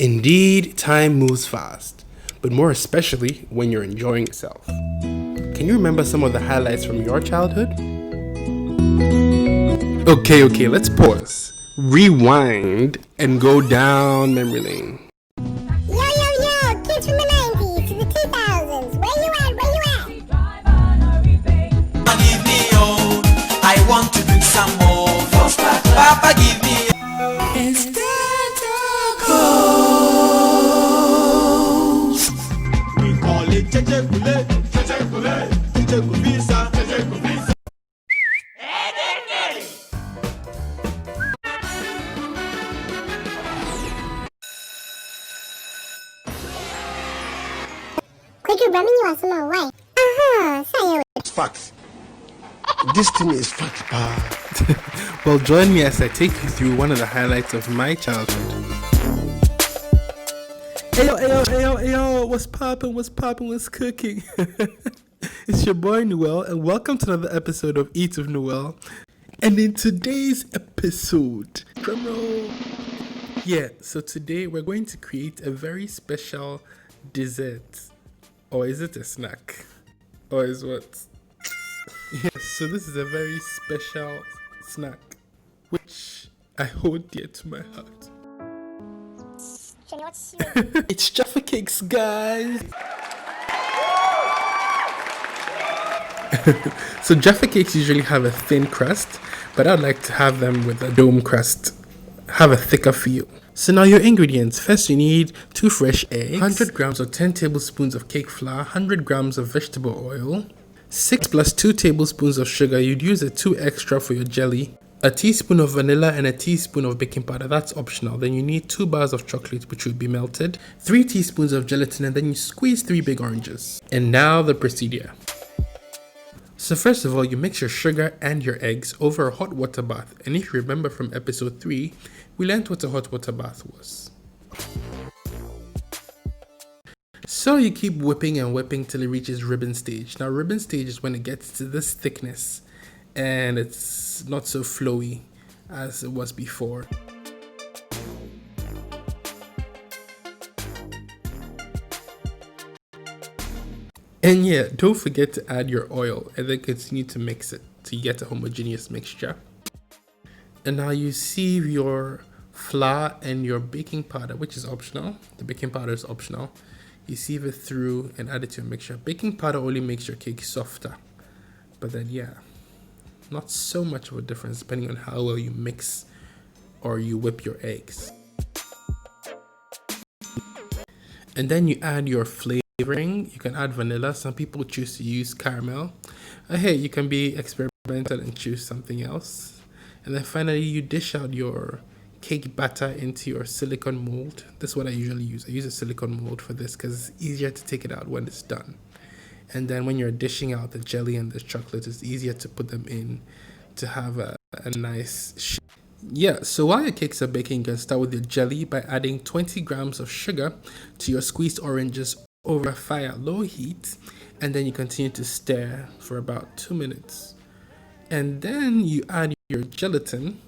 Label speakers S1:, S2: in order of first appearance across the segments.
S1: Indeed, time moves fast, but more especially when you're enjoying yourself. Can you remember some of the highlights from your childhood? Okay, let's pause, rewind, and go down memory lane.
S2: Yo, kids from the 90s to the 2000s, where you at?
S3: Give me all, I want to drink some more. Papa, give me
S4: We call it cheche kule, cheche kubisa.
S2: Quicker, Brahmin, you are some way. Sayo.
S4: It's facts. This thing is facts, pa.
S1: Well, join me as I take you through one of the highlights of my childhood. Ayo, what's poppin', what's cooking? It's your boy Nuel, and welcome to another episode of Eat with Nuel. And in today's episode, drumroll. Yeah, so today we're going to create a very special dessert. Or is it a snack? Or is what? Yes, so this is a very special snack, which I hold dear to my heart. It's Jaffa cakes, guys! So Jaffa cakes usually have a thin crust, but I'd like to have them with a dome crust, have a thicker feel. So now your ingredients. First you need 2 fresh eggs, 100 grams or 10 tablespoons of cake flour, 100 grams of vegetable oil, 6 plus 2 tablespoons of sugar. You'd use a 2 extra for your jelly, a teaspoon of vanilla and a teaspoon of baking powder. That's optional. Then you need 2 bars of chocolate, which will be melted, 3 teaspoons of gelatin, and then you squeeze 3 big oranges. And now the procedure. So first of all, you mix your sugar and your eggs over a hot water bath. And if you remember from episode 3, we learned what a hot water bath was. So you keep whipping and whipping till it reaches ribbon stage. Now ribbon stage is when it gets to this thickness and it's not so flowy as it was before. And yeah, don't forget to add your oil and then continue to mix it till you get a homogeneous mixture. And now you sieve your flour and your baking powder, which is optional. The baking powder is optional. You sieve it through and add it to your mixture. Baking powder only makes your cake softer. But then yeah, not so much of a difference depending on how well you mix or you whip your eggs. And then you add your flavoring. You can add vanilla. Some people choose to use caramel. Hey, you can be experimental and choose something else. And then finally, you dish out your cake batter into your silicone mold. This is what I usually use. I use a silicone mold for this because it's easier to take it out when it's done. And then when you're dishing out the jelly and the chocolate, it's easier to put them in to have a nice shape. Yeah, so while your cakes are baking, you can start with your jelly by adding 20 grams of sugar to your squeezed oranges over a fire, low heat, and then you continue to stir for about 2 minutes. And then you add your gelatin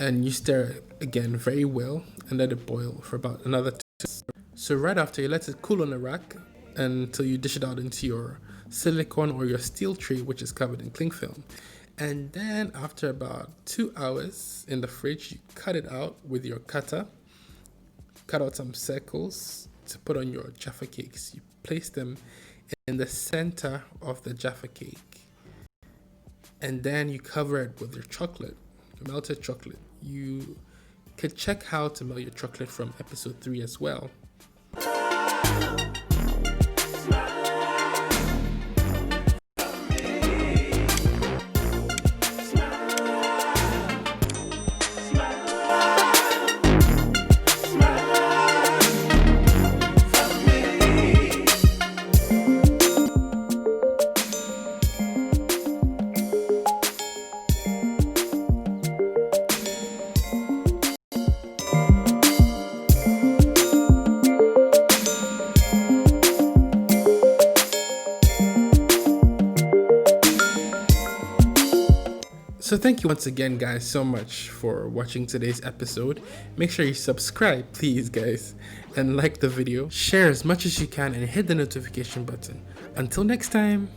S1: and you stir it again very well and let it boil for about another 2 minutes. So right after, you let it cool on a rack until you dish it out into your silicone or your steel tray, which is covered in cling film. And then after about 2 hours in the fridge, you cut it out with your cutter, cut out some circles to put on your Jaffa cakes. You place them in the center of the Jaffa cake. And then you cover it with your chocolate, your melted chocolate. You could check how to melt your chocolate from episode 3 as well. So thank you once again, guys, so much for watching today's episode. Make sure you subscribe, please, guys, and like the video. Share as much as you can and hit the notification button. Until next time.